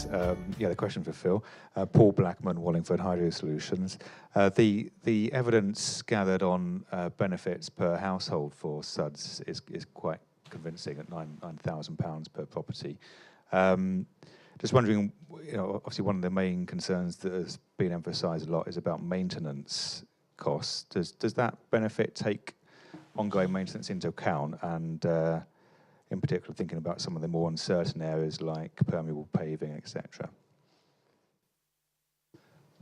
thanks. Yeah, the question for Phil. Paul Blackman, Wallingford Hydro Solutions. The evidence gathered on benefits per household for SuDS is quite convincing at £9,000 per property. Just wondering, obviously one of the main concerns that has been emphasised a lot is about maintenance costs. Does that benefit take ongoing maintenance into account, and in particular thinking about some of the more uncertain areas like permeable paving, etc.?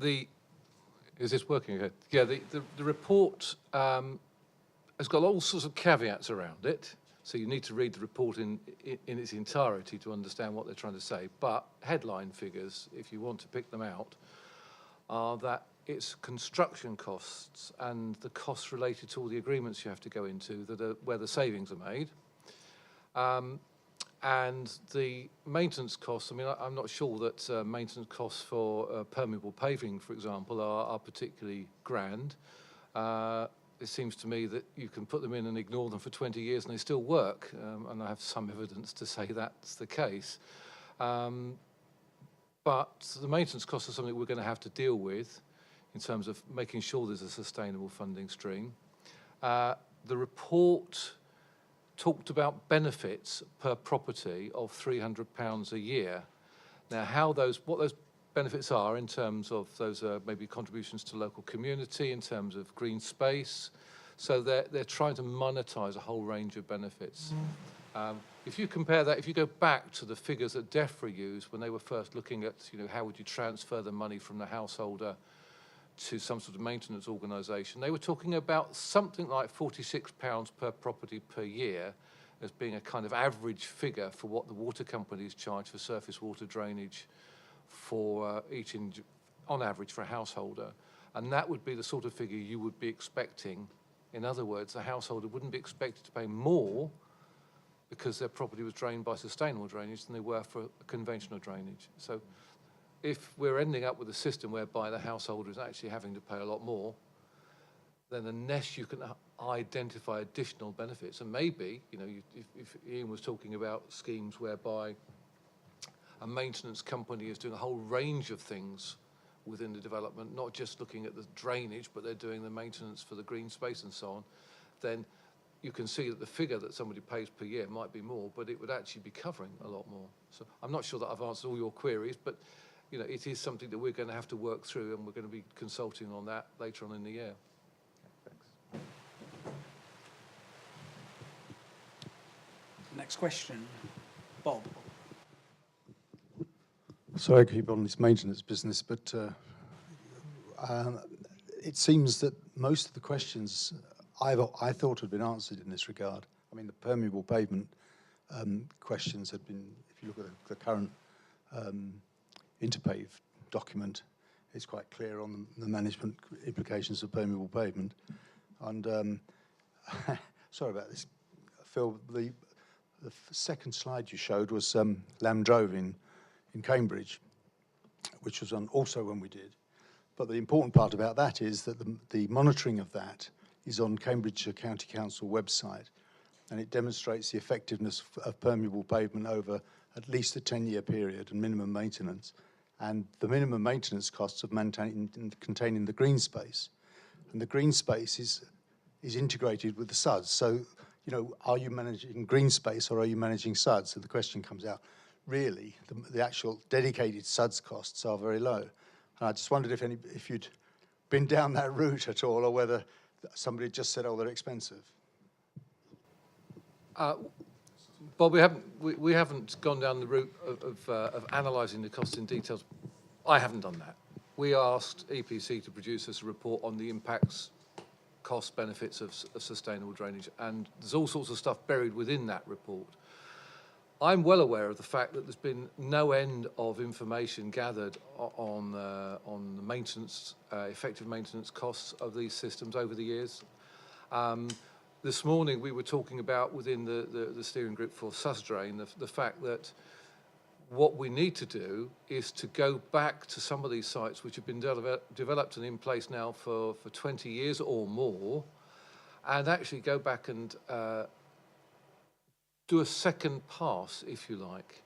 Is this working okay? Yeah, the report has got all sorts of caveats around it, so you need to read the report in its entirety to understand what they're trying to say. But headline figures, if you want to pick them out, are that it's construction costs and the costs related to all the agreements you have to go into that are where the savings are made. And the maintenance costs, I mean, I'm not sure that maintenance costs for permeable paving, for example, are particularly grand. It seems to me that you can put them in and ignore them for 20 years and they still work, and I have some evidence to say that's the case. But the maintenance costs are something we're going to have to deal with in terms of making sure there's a sustainable funding stream. The report talked about benefits per property of £300 a year. Now, what those benefits are in terms of those maybe contributions to local community, in terms of green space. So they're trying to monetize a whole range of benefits. If you compare that, if you go back to the figures that DEFRA used when they were first looking at, how would you transfer the money from the householder to some sort of maintenance organisation, they were talking about something like £46 per property per year as being a kind of average figure for what the water companies charge for surface water drainage for on average for a householder. And that would be the sort of figure you would be expecting. In other words, a householder wouldn't be expected to pay more because their property was drained by sustainable drainage than they were for conventional drainage. So if we're ending up with a system whereby the householder is actually having to pay a lot more, then unless you can identify additional benefits, and maybe, if Ian was talking about schemes whereby a maintenance company is doing a whole range of things within the development, not just looking at the drainage, but they're doing the maintenance for the green space and so on, then you can see that the figure that somebody pays per year might be more, but it would actually be covering a lot more. So I'm not sure that I've answered all your queries, but it is something that we're going to have to work through, and we're going to be consulting on that later on in the year. Thanks. Next question, Bob. Sorry to keep on this maintenance business, but it seems that most of the questions I thought had been answered in this regard. I mean, the permeable pavement questions had been, if you look at the current Interpave document, it's quite clear on the management implications of permeable pavement. And sorry about this, Phil, the second slide you showed was Lamdrove in Cambridge, which was also when we did. But the important part about that is that the monitoring of that is on Cambridgeshire County Council website, and it demonstrates the effectiveness of permeable pavement over at least a 10-year period and minimum maintenance, and the minimum maintenance costs of containing the green space. And the green space is integrated with the SuDS. So, are you managing green space or are you managing SuDS? So the question comes out, really, the actual dedicated SuDS costs are very low. And I just wondered if you'd been down that route at all, or whether somebody just said, oh, they're expensive. Bob, we haven't gone down the route of analysing the costs in detail. I haven't done that. We asked EPC to produce us a report on the impacts, costs, benefits of sustainable drainage, and there's all sorts of stuff buried within that report. I'm well aware of the fact that there's been no end of information gathered on the maintenance, effective maintenance costs of these systems over the years. This morning we were talking about within the steering group for SuDS the fact that what we need to do is to go back to some of these sites which have been developed and in place now for 20 years or more, and actually go back and do a second pass, if you like,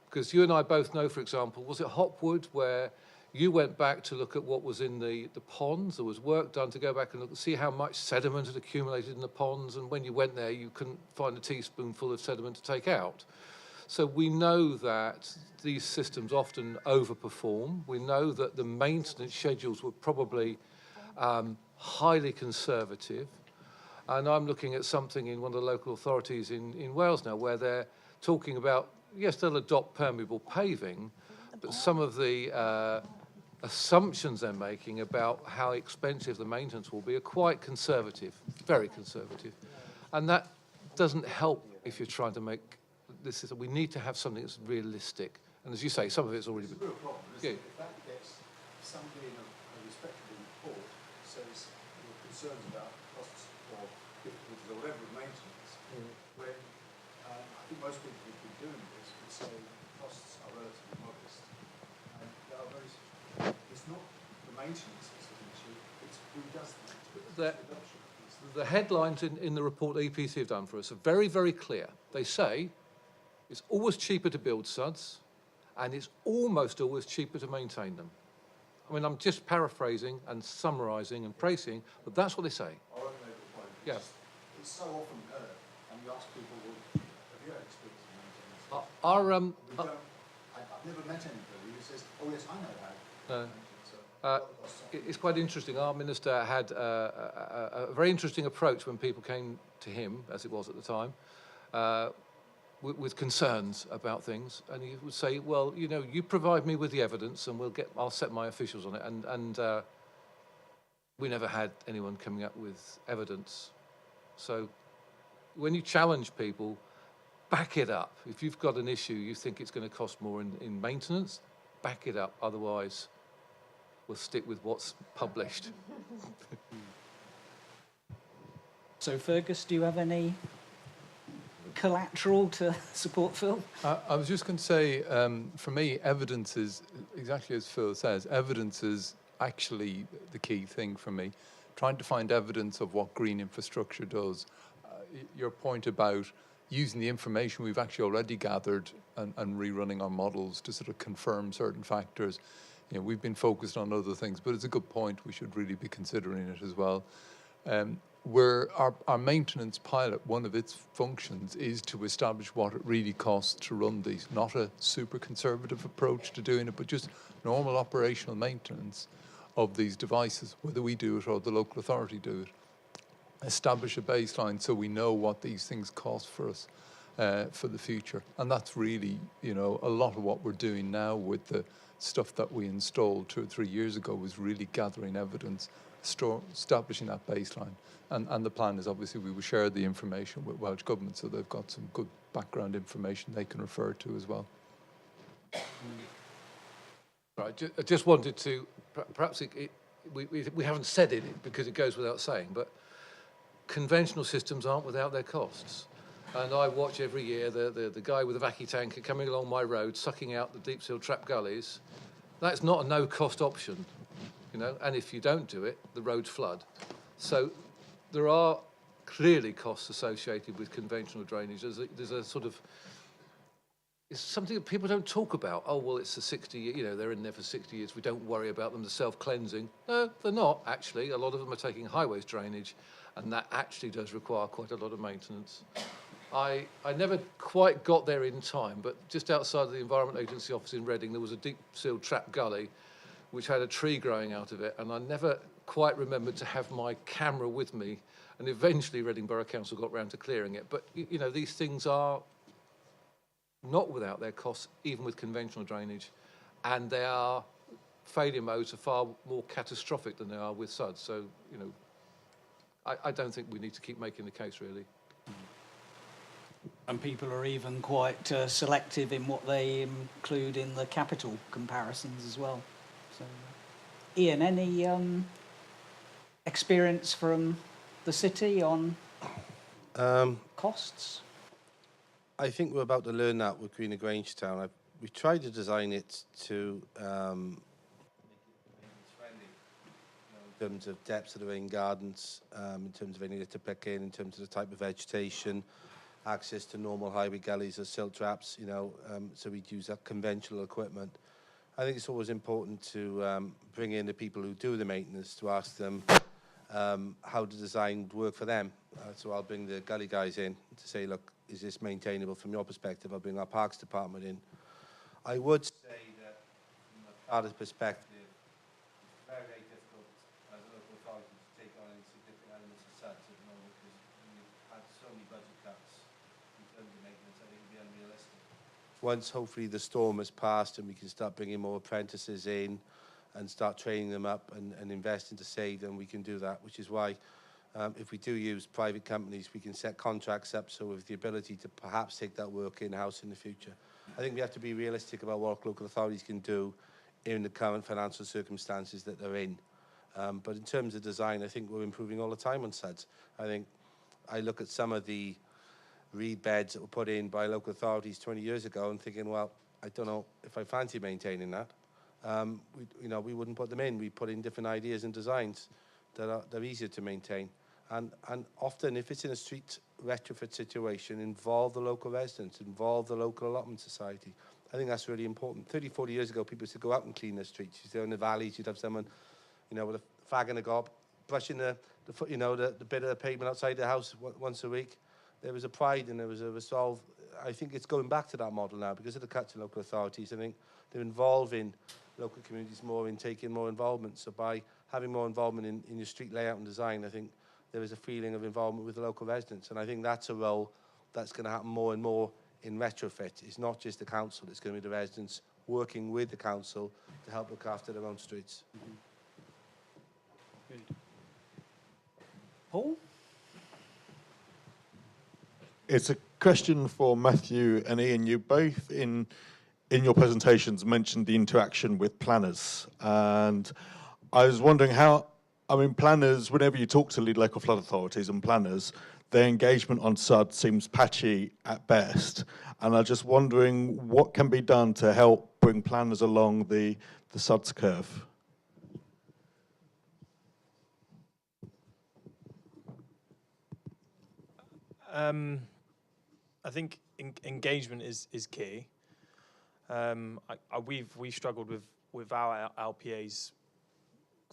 Because you and I both know, for example, was it Hopwood where you went back to look at what was in the ponds? There was work done to go back and look, see how much sediment had accumulated in the ponds, and when you went there, you couldn't find a teaspoonful of sediment to take out. So we know that these systems often overperform. We know that the maintenance schedules were probably highly conservative. And I'm looking at something in one of the local authorities in Wales now where they're talking about, yes, they'll adopt permeable paving, but some of the assumptions they're making about how expensive the maintenance will be are quite conservative, very conservative. And that doesn't help if you're trying to make this. We need to have something that's realistic. And as you say, some of it's already been. It's a real problem, isn't Yeah. it? If that gets somebody in a respectable report says your concerns about costs or difficulties or whatever of maintenance, when I think most people who've been doing this would say costs are relatively modest. And they are very, it's not the maintenance that's an issue, it's who does the maintenance. The- It's adoption. The headlines in the report EPC have done for us are very, very clear. They say it's always cheaper to build SuDS and it's almost always cheaper to maintain them. I mean, I'm just paraphrasing and summarising and praising, but that's what they say. I won't make the point. Yeah. It's so often heard, and you ask people, well, have you had experience in maintenance? We don't, I've never met anybody who says, oh yes, I know how. No. So, It's quite interesting. Our minister had a very interesting approach when people came to him, as it was at the time, with concerns about things, and he would say, "Well, you know, you provide me with the evidence, and I'll set my officials on it." And we never had anyone coming up with evidence. So when you challenge people, back it up. If you've got an issue, you think it's going to cost more in maintenance, back it up. Otherwise, we'll stick with what's published. So, Fergus, do you have any collateral to support Phil? I was just going to say, for me, evidence is, exactly as Phil says, evidence is actually the key thing for me. Trying to find evidence of what green infrastructure does. Your point about using the information we've actually already gathered and rerunning our models to sort of confirm certain factors. You know, we've been focused on other things, but it's a good point. We should really be considering it as well. Where our maintenance pilot, one of its functions is to establish what it really costs to run these. Not a super conservative approach to doing it, but just normal operational maintenance of these devices, whether we do it or the local authority do it. Establish a baseline so we know what these things cost for us for the future. And that's really, you know, a lot of what we're doing now with the stuff that we installed 2 or 3 years ago was really gathering evidence, establishing that baseline. And the plan is obviously we will share the information with Welsh Government so they've got some good background information they can refer to as well. Right, I just wanted to, perhaps we haven't said it because it goes without saying, but conventional systems aren't without their costs. And I watch every year the guy with a vacuum tanker coming along my road, sucking out the deep seal trap gullies. That's not a no-cost option, you know, and if you don't do it, the roads flood. So there are clearly costs associated with conventional drainage. There's a sort of, it's something that people don't talk about. Oh, well, it's a 60, you know, they're in there for 60 years. We don't worry about them, the self-cleansing. No, they're not, actually. A lot of them are taking highways drainage, and that actually does require quite a lot of maintenance. I never quite got there in time, but just outside of the Environment Agency office in Reading, there was a deep-sealed trap gully which had a tree growing out of it, and I never quite remembered to have my camera with me, and eventually Reading Borough Council got round to clearing it. But, you know, these things are not without their costs, even with conventional drainage, and their failure modes are far more catastrophic than they are with SuDS. So, you know, I don't think we need to keep making the case, really. And people are even quite selective in what they include in the capital comparisons as well. So, Ian, any experience from the city on costs? I think we're about to learn that with Greener Grangetown. We tried to design it to make it friendly, in terms of depths of the rain gardens, in terms of any litter picking, in terms of the type of vegetation. access to normal highway gullies or silt traps, you know, so we'd use that conventional equipment. I think it's always important to bring in the people who do the maintenance to ask them how the design would work for them. So I'll bring the gully guys in to say, look, is this maintainable from your perspective? I'll bring our parks department in. I would say that from a charter's perspective, it's very, very difficult as a local authority to take on any significant elements of SuDS at the moment because we've had so many budget cuts in terms of maintenance. I think it would be unrealistic. Once hopefully the storm has passed and we can start bringing more apprentices in and start training them up and investing to save them, we can do that, which is why if we do use private companies, we can set contracts up so with the ability to perhaps take that work in-house in the future. I think we have to be realistic about what local authorities can do in the current financial circumstances that they're in. But in terms of design, I think we're improving all the time on SuDS. I think I look at some of the reed beds that were put in by local authorities 20 years ago and thinking, well, I don't know if I fancy maintaining that. We wouldn't put them in. We put in different ideas and designs that are easier to maintain. And often, if it's in a street retrofit situation, involve the local residents, involve the local allotment society. I think that's really important. 30, 40 years ago, people used to go out and clean the streets. You'd go in the valleys, you'd have someone, you know, with a fag and a gob, brushing the bit of the pavement outside the house once a week. There was a pride and there was a resolve. I think it's going back to that model now because of the cuts in local authorities. I think they're involving local communities more in taking more involvement. So by having more involvement in your street layout and design, I think there is a feeling of involvement with the local residents. And I think that's a role that's going to happen more and more in retrofit. It's not just the council, it's going to be the residents working with the council to help look after their own streets. Good. Paul? It's a question for Matthew and Ian. You both in your presentations mentioned the interaction with planners. And I was wondering planners, whenever you talk to lead local flood authorities and planners, their engagement on SuDS seems patchy at best. And I'm just wondering what can be done to help bring planners along the SuDS curve. I think engagement is key. We've struggled with our LPAs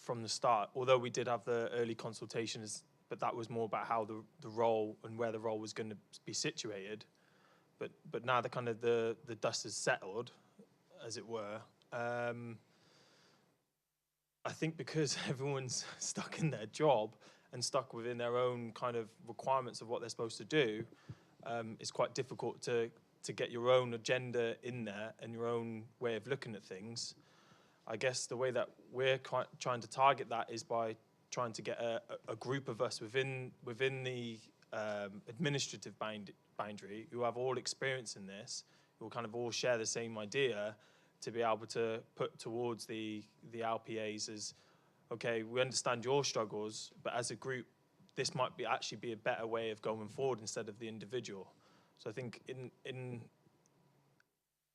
from the start, although we did have the early consultations, but that was more about how the role and where the role was going to be situated. But now the dust has settled, as it were. I think because everyone's stuck in their job and stuck within their own kind of requirements of what they're supposed to do, it's quite difficult to get your own agenda in there and your own way of looking at things. I guess the way that we're trying to target that is by trying to get a group of us within the administrative boundary who have all experience in this, who will kind of all share the same idea, to be able to put towards the LPAs as, okay, we understand your struggles, but as a group, this might actually be a better way of going forward instead of the individual. So I think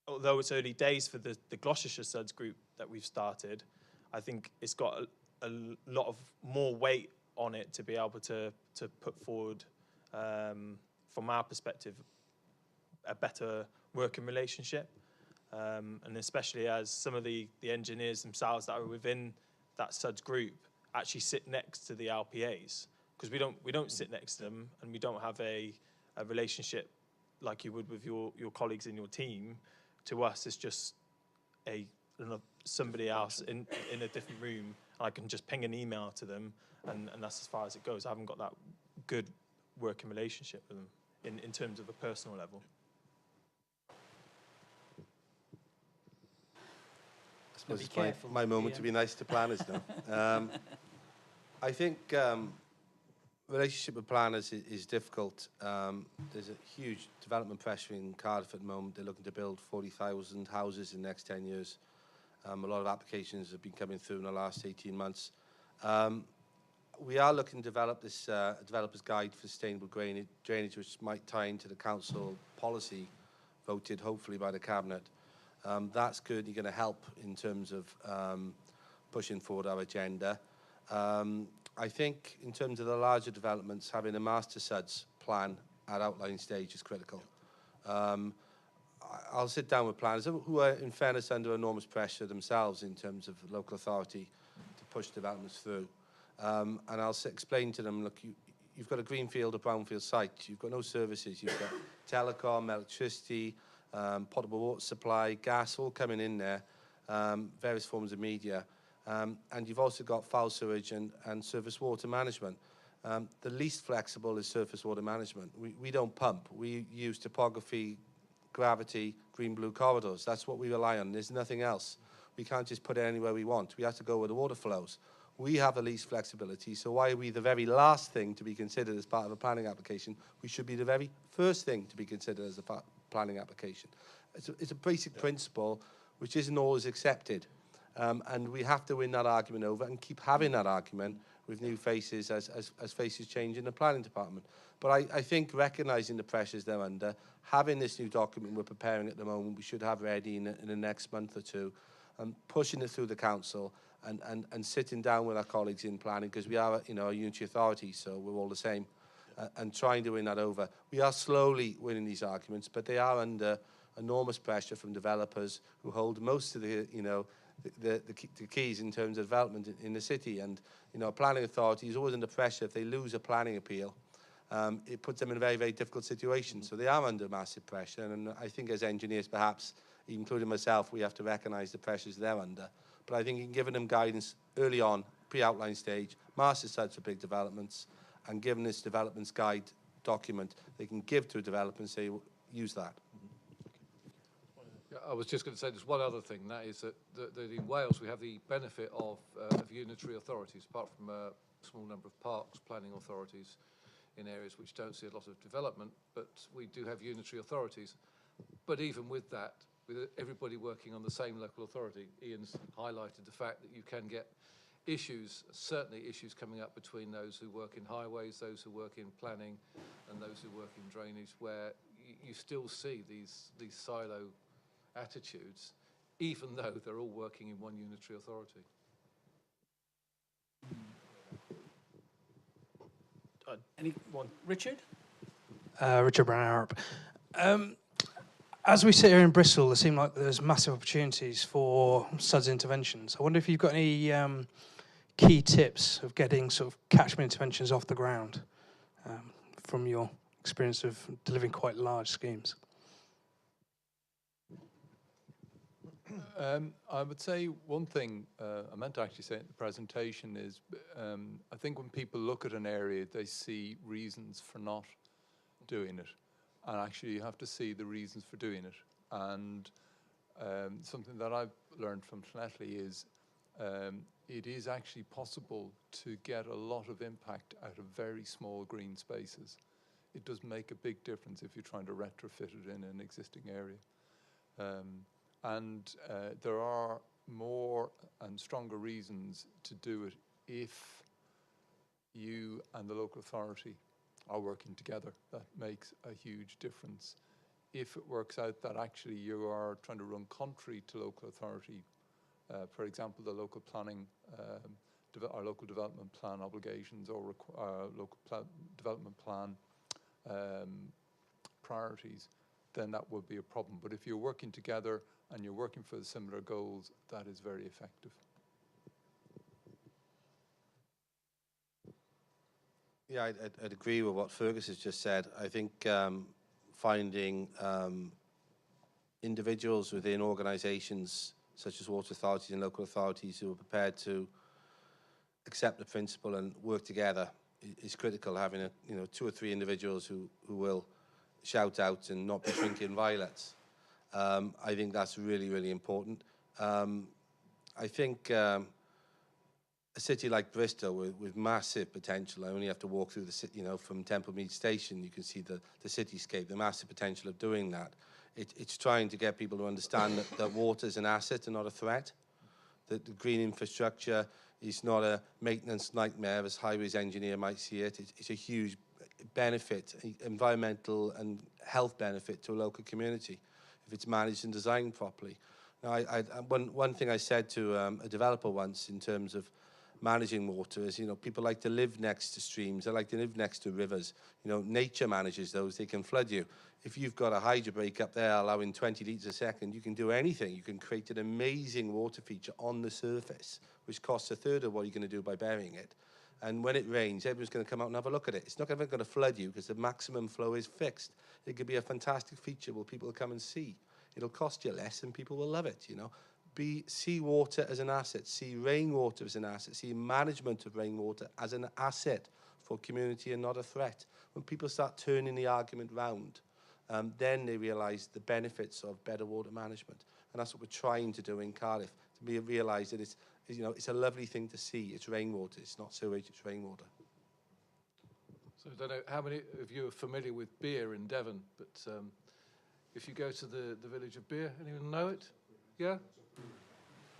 although it's early days for the Gloucestershire SuDS group that we've started, I think it's got a lot of more weight on it to be able to put forward, from our perspective, a better working relationship. And especially as some of the engineers themselves that are within that SuDS group actually sit next to the LPAs, because we don't sit next to them and we don't have a relationship like you would with your colleagues in your team. To us, it's just somebody else in a different room. I can just ping an email to them, and that's as far as it goes. I haven't got that good working relationship with them in terms of a personal level. I suppose it's my moment to be nice to planners now. I think relationship with planners is difficult. There's a huge development pressure in Cardiff at the moment. They're looking to build 40,000 houses in the next 10 years. A lot of applications have been coming through in the last 18 months. We are looking to develop this developer's guide for sustainable drainage, which might tie into the council policy voted hopefully by the cabinet. That's certainly going to help in terms of pushing forward our agenda. I think in terms of the larger developments, having a master SuDS plan at outline stage is critical. I'll sit down with planners who are, in fairness, under enormous pressure themselves in terms of local authority to push developments through. And I'll explain to them, look, you've got a greenfield or brownfield site, you've got no services, you've got telecom, electricity, potable water supply, gas, all coming in there, various forms of media. And you've also got foul sewage and surface water management. The least flexible is surface water management. We don't pump. We use topography, gravity, green-blue corridors. That's what we rely on. There's nothing else. We can't just put it anywhere we want. We have to go where the water flows. We have the least flexibility, so why are we the very last thing to be considered as part of a planning application? We should be the very first thing to be considered as a planning application. It's a basic principle which isn't always accepted. And we have to win that argument over and keep having that argument with new faces as faces change in the planning department. But I think recognising the pressures they're under, having this new document we're preparing at the moment, we should have ready in the next month or two, and pushing it through the council and sitting down with our colleagues in planning, because we are, you know, a unitary authority, so we're all the same, and trying to win that over. We are slowly winning these arguments, but they are under enormous pressure from developers who hold most of the, you know, the keys in terms of development in the city. And, you know, a planning authority is always under pressure. If they lose a planning appeal, it puts them in a very, very difficult situation. So they are under massive pressure. And I think as engineers, perhaps, including myself, we have to recognise the pressures they're under. But I think in giving them guidance early on, pre-outline stage, master sites for big developments, and given this developments guide document, they can give to a developer and say, use that. Yeah, I was just going to say there's one other thing, that is that in Wales we have the benefit of unitary authorities, apart from a small number of parks planning authorities in areas which don't see a lot of development, but we do have unitary authorities. But even with that, with everybody working on the same local authority, Ian's highlighted the fact that you can get issues, certainly issues coming up between those who work in highways, those who work in planning, and those who work in drainage, where you still see these silo attitudes, even though they're all working in one unitary authority. Anyone? Richard? Richard Brown. As we sit here in Bristol, there seem like there's massive opportunities for SuDS interventions. I wonder if you've got any key tips of getting sort of catchment interventions off the ground from your experience of delivering quite large schemes. I would say one thing I meant to actually say in the presentation is I think when people look at an area, they see reasons for not doing it. And actually you have to see the reasons for doing it. And something that I've learned from Llanelli is it is actually possible to get a lot of impact out of very small green spaces. It does make a big difference if you're trying to retrofit it in an existing area. And there are more and stronger reasons to do it if you and the local authority are working together. That makes a huge difference. If it works out that actually you are trying to run contrary to local authority, for example, the local planning, our local development plan obligations or local development plan priorities, then that would be a problem. But if you're working together and you're working for similar goals, that is very effective. Yeah, I'd agree with what Fergus has just said. I think finding individuals within organisations such as water authorities and local authorities who are prepared to accept the principle and work together is critical. Having 2 or 3 individuals who will shout out and not be shrinking violets. I think that's really, really important. I think a city like Bristol with massive potential. I only have to walk through the city, from Templemead Station, you can see the cityscape, the massive potential of doing that. It's trying to get people to understand that water is an asset and not a threat. That the green infrastructure is not a maintenance nightmare, as highways engineer might see it. It's a huge benefit, environmental and health benefit to a local community if it's managed and designed properly. Now, one thing I said to a developer once in terms of managing water is, you know, people like to live next to streams, they like to live next to rivers. You know, nature manages those, they can flood you. If you've got a hydro break up there allowing 20 litres a second, you can do anything. You can create an amazing water feature on the surface, which costs a third of what you're going to do by burying it. And when it rains, everyone's going to come out and have a look at it. It's not ever going to flood you because the maximum flow is fixed. It could be a fantastic feature where people will come and see. It'll cost you less and people will love it, you know. See water as an asset, see rainwater as an asset, see management of rainwater as an asset for community and not a threat. When people start turning the argument round, then they realise the benefits of better water management. And that's what we're trying to do in Cardiff, to realise that it's, you know, it's a lovely thing to see. It's rainwater, it's not sewage, it's rainwater. So I don't know how many of you are familiar with Beer in Devon, but if you go to the village of Beer, anyone know it? Yeah?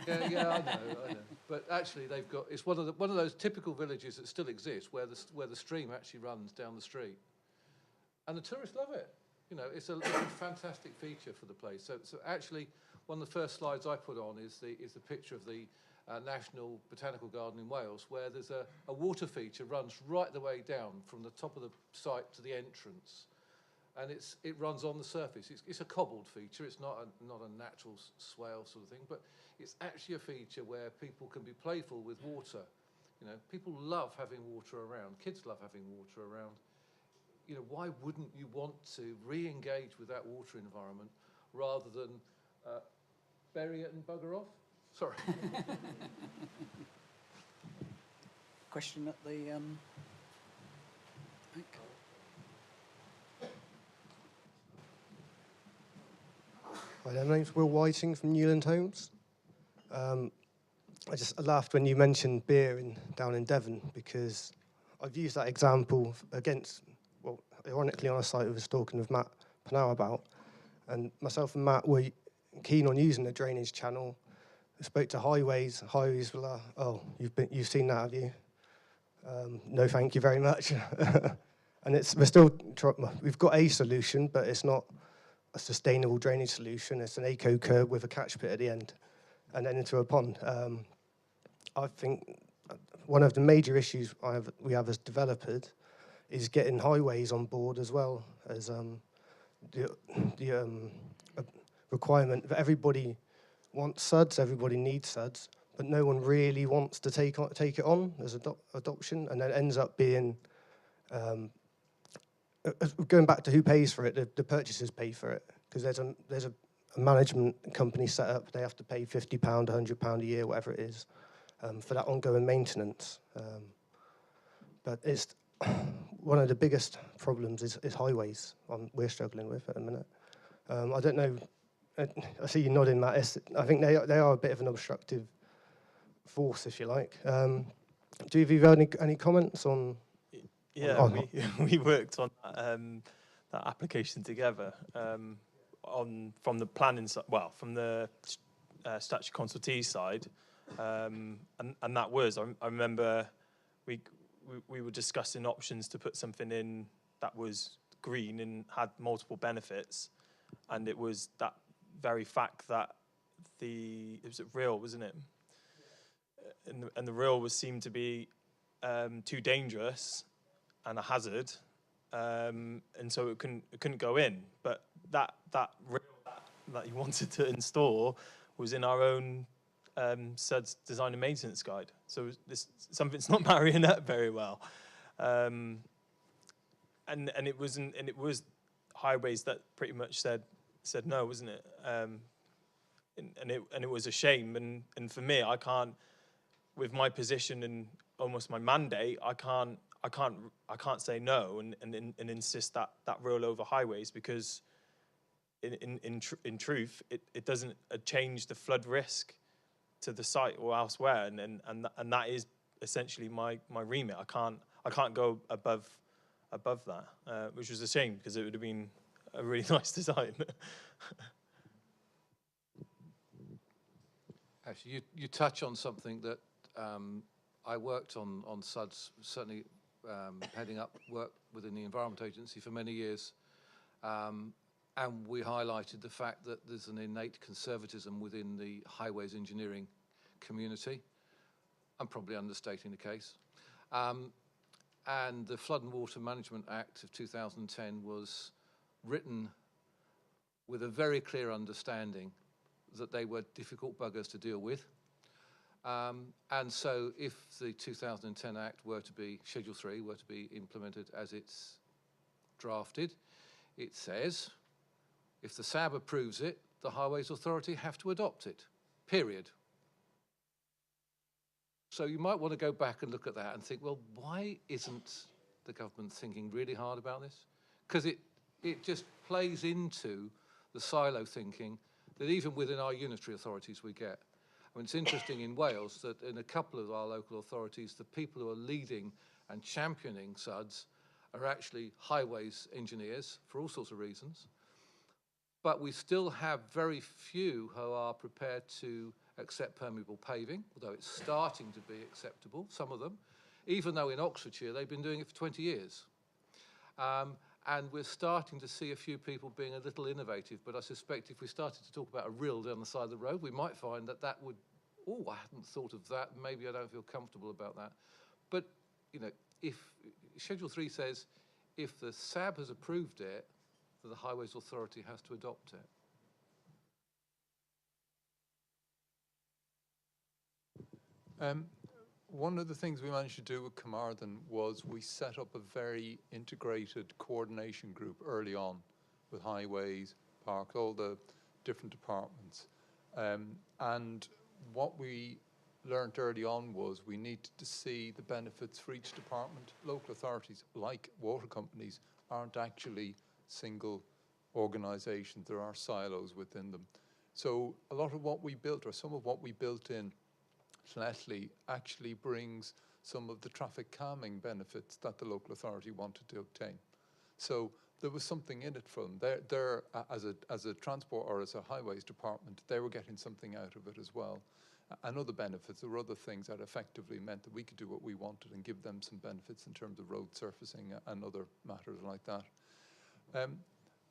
Yeah, I know. But actually, they've got, it's one of those typical villages that still exists, where the stream actually runs down the street, and the tourists love it. You know, it's a fantastic feature for the place. So actually, one of the first slides I put on is the picture of the National Botanical Garden in Wales, where there's a water feature runs right the way down from the top of the site to the entrance, and it runs on the surface. It's a cobbled feature. It's not a natural swale sort of thing, but it's actually a feature where people can be playful with water. You know, people love having water around. Kids love having water around. You know, why wouldn't you want to re-engage with that water environment rather than bury it and bugger off? Sorry. Question at the mic. Hi there, my name's Will Whiting from Newland Homes. I laughed when you mentioned beer down in Devon, because I've used that example against, well, ironically on a site we was talking with Matt Panow about, and myself and Matt were keen on using the drainage channel. I spoke to Highways. Highways were like, "Oh, you've seen that, have you? No, thank you very much." And we've got a solution, but it's not a sustainable drainage solution. It's an eco curb with a catch pit at the end, and then into a pond. I think one of the major issues we have as developers is getting Highways on board as well as the requirement that everybody wants SuDS, everybody needs SuDS, but no one really wants to take it on as adoption, and then it ends up being going back to who pays for it. The purchasers pay for it, because there's a management company set up. They have to pay £50, £100 a year, whatever it is, for that ongoing maintenance. But it's one of the biggest problems is Highways. We're struggling with at the minute. I don't know. I see you nodding, Matt. I think they are a bit of an obstructive force, if you like. Do you have any comments on? Yeah, we worked on that application together from the planning side, well, from the statutory consultee side, and that was I remember we were discussing options to put something in that was green and had multiple benefits, and it was that very fact that it was real, wasn't it? And the real seemed to be too dangerous and a hazard, and so it couldn't go in. But that real that you wanted to install was in our own SuDS design and maintenance guide. So something's not marrying up very well, and it wasn't, and it was Highways that pretty much said no, wasn't it? And it was a shame. And for me, I can't, with my position and almost my mandate, I can't say no and insist that roll over Highways, because in truth it doesn't change the flood risk to the site or elsewhere, and that is essentially my remit. I can't go above that, which was a shame, because it would have been a really nice design. Actually, you touch on something that I worked on SuDS, certainly heading up work within the Environment Agency for many years, and we highlighted the fact that there's an innate conservatism within the highways engineering community. I'm probably understating the case. And the Flood and Water Management Act of 2010 was written with a very clear understanding that they were difficult buggers to deal with. And so if the 2010 Act were to be, Schedule 3 were to be implemented as it's drafted, it says, if the SAB approves it, the Highways Authority have to adopt it, period. So you might want to go back and look at that and think, well, why isn't the government thinking really hard about this? Because it just plays into the silo thinking that even within our unitary authorities we get. I mean, it's interesting in Wales that in a couple of our local authorities, the people who are leading and championing SuDS are actually highways engineers for all sorts of reasons. But we still have very few who are prepared to accept permeable paving, although it's starting to be acceptable, some of them, even though in Oxfordshire they've been doing it for 20 years. And we're starting to see a few people being a little innovative, but I suspect if we started to talk about a rill down the side of the road, we might find that that would, oh, I hadn't thought of that, maybe I don't feel comfortable about that. But, you know, if Schedule 3 says, if the SAB has approved it, the Highways Authority has to adopt it. One of the things we managed to do with Carmarthen was we set up a very integrated coordination group early on with highways, parks, all the different departments. And what we learned early on was we needed to see the benefits for each department. Local authorities, like water companies, aren't actually single organisations. There are silos within them. So a lot of what we built, or some of what we built in Llanelli, actually brings some of the traffic calming benefits that the local authority wanted to obtain. So there was something in it for them. They're as a transport or as a highways department, they were getting something out of it as well. And other benefits, there were other things that effectively meant that we could do what we wanted and give them some benefits in terms of road surfacing and other matters like that.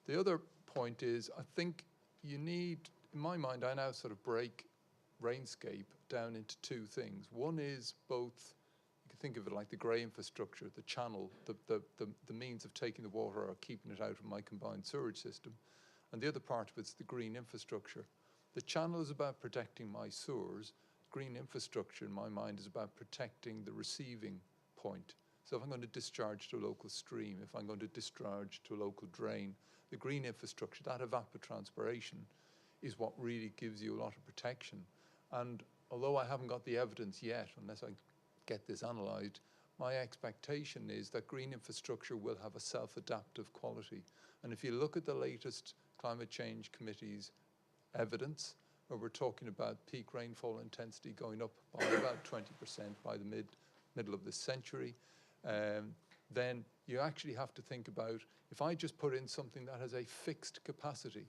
The other point is, I think you need, in my mind, I now sort of break Rainscape down into two things. One is both, you can think of it like the grey infrastructure, the channel, the means of taking the water or keeping it out of my combined sewerage system. And the other part of it's the green infrastructure. The channel is about protecting my sewers. Green infrastructure, in my mind, is about protecting the receiving point. So if I'm going to discharge to a local stream, if I'm going to discharge to a local drain, the green infrastructure, that evapotranspiration, is what really gives you a lot of protection. And although I haven't got the evidence yet, unless I get this analysed, my expectation is that green infrastructure will have a self-adaptive quality. And if you look at the latest Climate Change Committee's evidence, where we're talking about peak rainfall intensity going up by about 20% by the middle of this century, then you actually have to think about, if I just put in something that has a fixed capacity,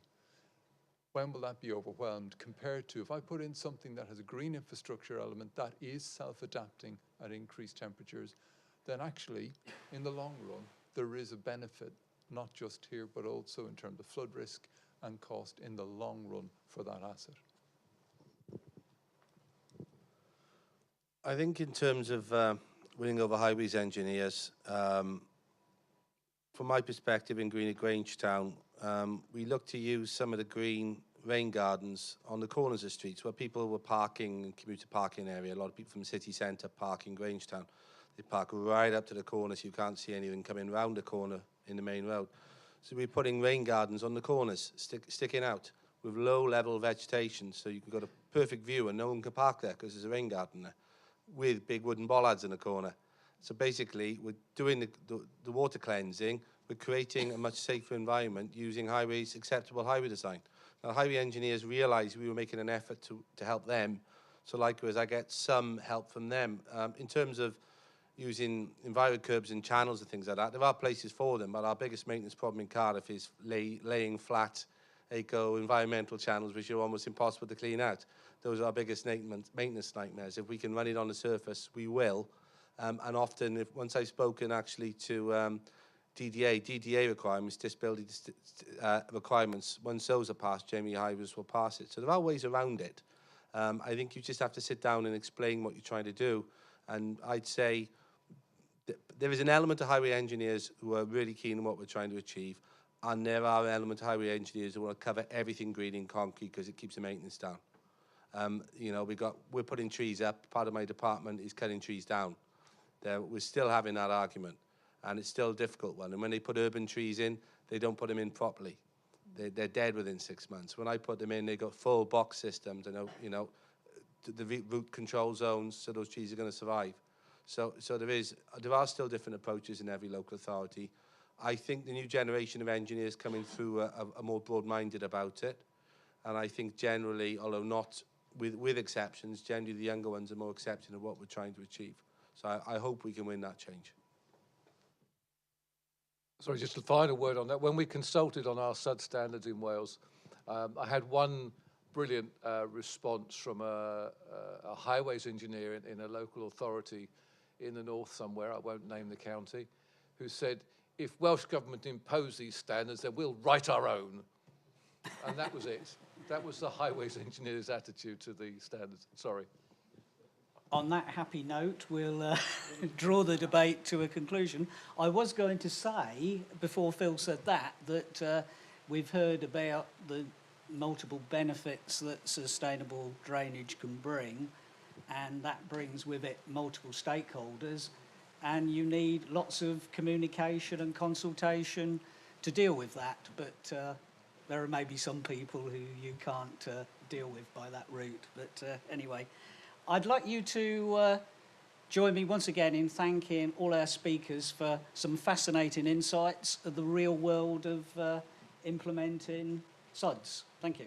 when will that be overwhelmed compared to if I put in something that has a green infrastructure element that is self-adapting at increased temperatures, then actually, in the long run, there is a benefit, not just here, but also in terms of flood risk and cost in the long run for that asset. I think in terms of winning over highways engineers, from my perspective in Green at Grangetown, we look to use some of the green rain gardens on the corners of streets where people were parking, commuter parking area. A lot of people from the city centre park in Grangetown. They park right up to the corner so you can't see anything coming round the corner in the main road. So we're putting rain gardens on the corners, sticking out with low-level vegetation, so you can got a perfect view and no one can park there because there's a rain garden there, with big wooden bollards in the corner. So basically, we're doing the water cleansing, we're creating a much safer environment using highways, acceptable highway design. Now, highway engineers realised we were making an effort to help them, so likewise I get some help from them. In terms of using enviro curbs and channels and things like that, there are places for them, but our biggest maintenance problem in Cardiff is laying flat eco-environmental channels which are almost impossible to clean out. Those are our biggest maintenance nightmares. If we can run it on the surface, we will. And often, once I've spoken actually to DDA requirements, disability requirements, once those are passed, Jamie Hivers will pass it. So there are ways around it. I think you just have to sit down and explain what you're trying to do. And I'd say there is an element of highway engineers who are really keen on what we're trying to achieve, and there are an element of highway engineers who want to cover everything green in concrete because it keeps the maintenance down. You know, we're putting trees up. Part of my department is cutting trees down. We're still having that argument, and it's still a difficult one. And when they put urban trees in, they don't put them in properly. They're dead within 6 months. When I put them in, they got full box systems, and the root control zones, so those trees are going to survive. So there are still different approaches in every local authority. I think the new generation of engineers coming through are more broad-minded about it, and I think generally, although not with exceptions, generally the younger ones are more accepting of what we're trying to achieve. So I hope we can win that change. Sorry, just a final word on that. When we consulted on our SuD standards in Wales, I had one brilliant response from a highways engineer in a local authority in the north somewhere, I won't name the county, who said, if Welsh Government impose these standards, then we'll write our own. And that was it. That was the highways engineer's attitude to the standards. Sorry. On that happy note, we'll draw the debate to a conclusion. I was going to say, before Phil said that we've heard about the multiple benefits that sustainable drainage can bring, and that brings with it multiple stakeholders, and you need lots of communication and consultation to deal with that. But there are maybe some people who you can't deal with by that route. But anyway, I'd like you to join me once again in thanking all our speakers for some fascinating insights of the real world of implementing SuDS. Thank you.